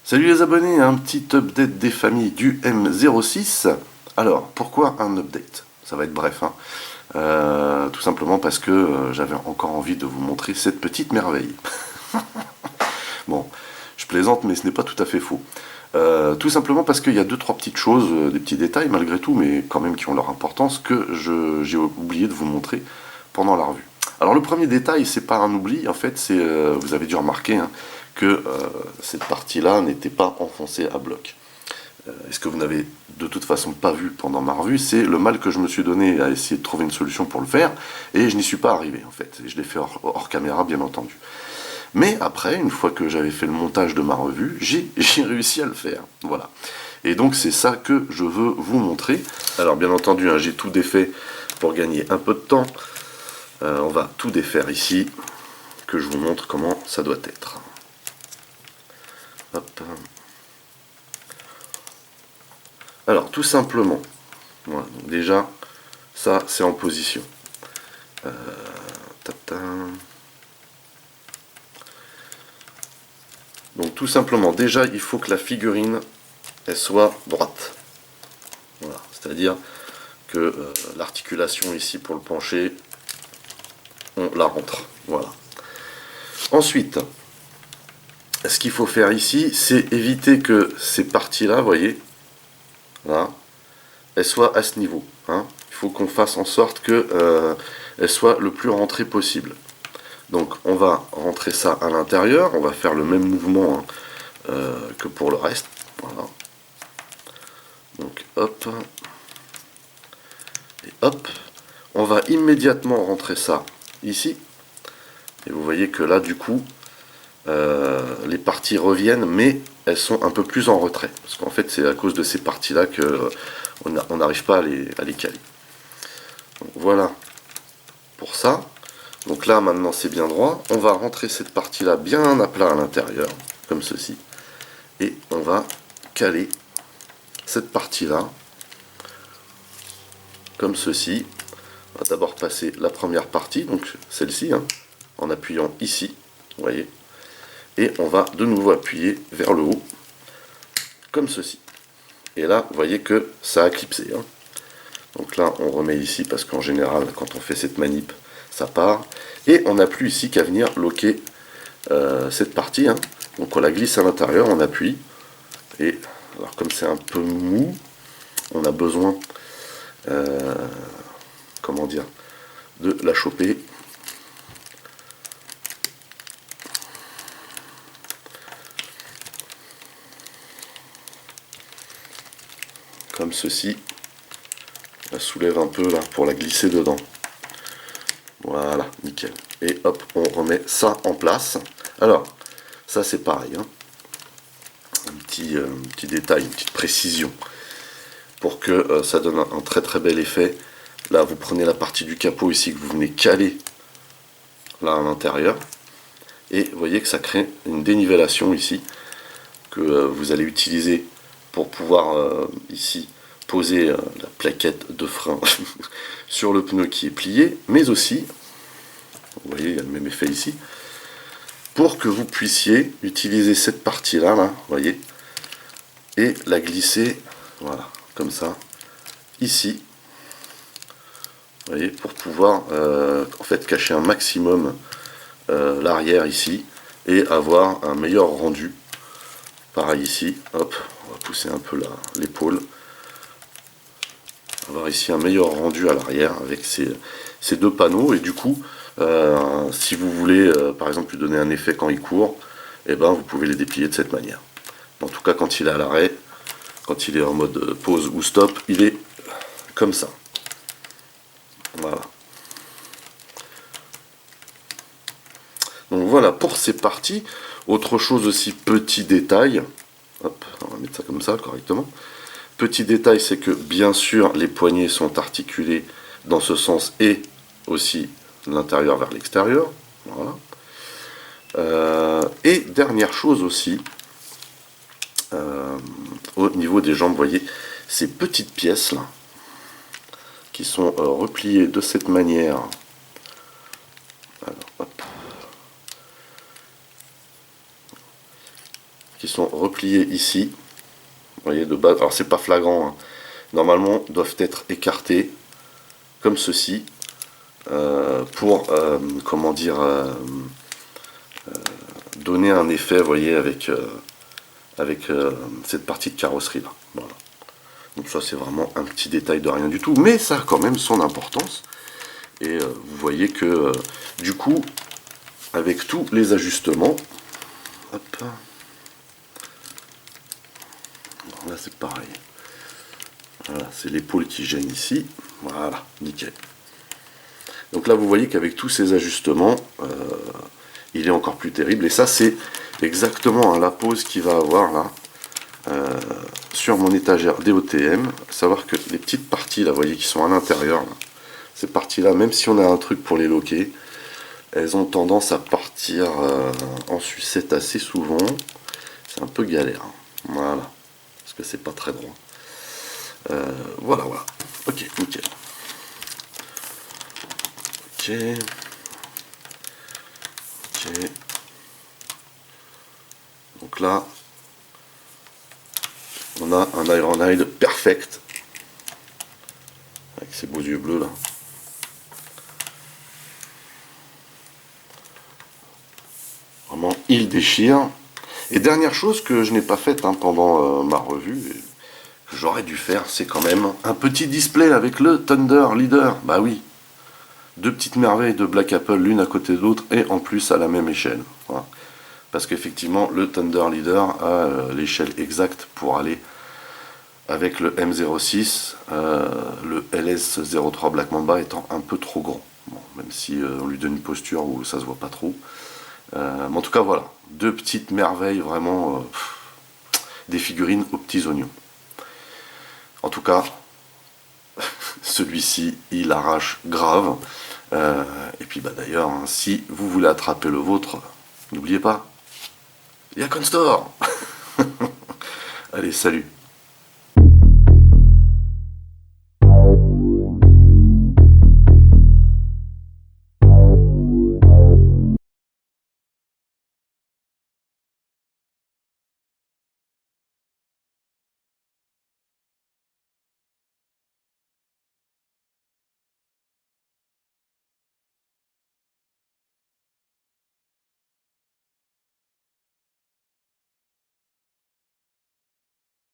Salut les abonnés, un petit update des familles du M06. Alors, pourquoi un update? Ça va être bref, hein. Tout simplement parce que j'avais encore envie de vous montrer cette petite merveille. Bon, je plaisante, mais ce n'est pas tout à fait faux. Tout simplement parce qu'il y a deux, trois petites choses, des petits détails malgré tout, mais quand même qui ont leur importance, que j'ai oublié de vous montrer pendant la revue. Alors le premier détail, c'est pas un oubli, en fait, c'est, vous avez dû remarquer, hein, que cette partie-là n'était pas enfoncée à bloc. Et ce que vous n'avez de toute façon pas vu pendant ma revue, c'est le mal que je me suis donné à essayer de trouver une solution pour le faire, et je n'y suis pas arrivé en fait. Et je l'ai fait hors caméra, bien entendu. Mais après, une fois que j'avais fait le montage de ma revue, j'ai réussi à le faire. Voilà. Et donc c'est ça que je veux vous montrer. Alors bien entendu, hein, j'ai tout défait pour gagner un peu de temps. On va tout défaire ici, que je vous montre comment ça doit être. Hop. Alors tout simplement, voilà, donc déjà, ça c'est en position. Donc tout simplement, déjà il faut que la figurine elle soit droite. Voilà, c'est-à-dire que l'articulation ici pour le pencher, on la rentre. Voilà. Ensuite, ce qu'il faut faire ici, c'est éviter que ces parties-là, vous voyez, là, elles soient à ce niveau. Hein. Il faut qu'on fasse en sorte qu'elles soient le plus rentrées possible. Donc on va rentrer ça à l'intérieur, on va faire le même mouvement que pour le reste. Voilà. Donc hop, et hop, on va immédiatement rentrer ça ici. Et vous voyez que là du coup, les parties reviennent, mais elles sont un peu plus en retrait. Parce qu'en fait c'est à cause de ces parties-là qu'on n'arrive pas à les caler. Donc, voilà pour ça. Donc là maintenant c'est bien droit. On va rentrer cette partie-là bien à plat à l'intérieur, comme ceci. Et on va caler cette partie-là, comme ceci. On va d'abord passer la première partie, donc celle-ci, hein, en appuyant ici, vous voyez. Et on va de nouveau appuyer vers le haut, comme ceci. Et là, vous voyez que ça a clipsé. Hein. Donc là, on remet ici, parce qu'en général, quand on fait cette manip, ça part. Et on n'a plus ici qu'à venir loquer cette partie. Hein. Donc on la glisse à l'intérieur, on appuie. Et alors comme c'est un peu mou, on a besoin, comment dire, de la choper. Comme ceci. On la soulève un peu là pour la glisser dedans. Voilà, nickel. Et hop, on remet ça en place. Alors, ça c'est pareil. Hein. Un petit détail, une petite précision. Pour que ça donne un très très bel effet. Là, vous prenez la partie du capot ici que vous venez caler là à l'intérieur. Et vous voyez que ça crée une dénivellation ici que vous allez utiliser pour pouvoir ici poser la plaquette de frein sur le pneu qui est plié, mais aussi, vous voyez, il y a le même effet ici, pour que vous puissiez utiliser cette partie-là, là, vous voyez, et la glisser, voilà, comme ça, ici, vous voyez, pour pouvoir en fait cacher un maximum l'arrière ici, et avoir un meilleur rendu. Pareil ici, hop, on va pousser un peu l'épaule. Avoir ici un meilleur rendu à l'arrière avec ces deux panneaux. Et du coup, si vous voulez, par exemple, lui donner un effet quand il court, eh ben, vous pouvez les déplier de cette manière. En tout cas, quand il est à l'arrêt, quand il est en mode pause ou stop, il est comme ça. Voilà. Donc voilà pour ces parties. Autre chose aussi, petit détail. Hop, on va mettre ça comme ça correctement. Petit détail, c'est que bien sûr les poignets sont articulés dans ce sens et aussi de l'intérieur vers l'extérieur. Voilà. Et dernière chose aussi, au niveau des jambes, vous voyez ces petites pièces là qui sont repliées de cette manière. Alors, hop. qui sont repliés ici. Vous voyez, de base, alors c'est pas flagrant, hein. Normalement doivent être écartés comme ceci pour comment dire donner un effet, vous voyez, avec cette partie de carrosserie là. Voilà. Donc ça c'est vraiment un petit détail de rien du tout, mais ça a quand même son importance. Et vous voyez que du coup, avec tous les ajustements, hop, alors là c'est pareil. Voilà, c'est l'épaule qui gêne ici. Voilà, nickel. Donc là vous voyez qu'avec tous ces ajustements, il est encore plus terrible. Et ça c'est exactement hein, la pose qu'il va avoir là. Sur mon étagère DOTM, savoir que les petites parties là, vous voyez, qui sont à l'intérieur, ces parties là, même si on a un truc pour les loquer, elles ont tendance à partir en sucette assez souvent. C'est un peu galère, hein. Voilà, parce que c'est pas très droit. Voilà, voilà. Ok, nickel. Ok. Ok. Donc là, on a un Ironhide perfect. Avec ses beaux yeux bleus là. Vraiment, il déchire. Et dernière chose que je n'ai pas faite hein, pendant ma revue, et que j'aurais dû faire, c'est quand même un petit display avec le Thunder Leader. Bah oui, deux petites merveilles de Black Apple l'une à côté de l'autre et en plus à la même échelle. Voilà. Parce qu'effectivement, le Thunder Leader a l'échelle exacte pour aller avec le M06, le LS03 Black Mamba étant un peu trop grand. Bon, même si on lui donne une posture où ça se voit pas trop. Mais en tout cas, voilà, deux petites merveilles vraiment des figurines aux petits oignons. En tout cas, celui-ci, il arrache grave. Et puis bah d'ailleurs, hein, si vous voulez attraper le vôtre, n'oubliez pas, il y a Constore. Allez, salut.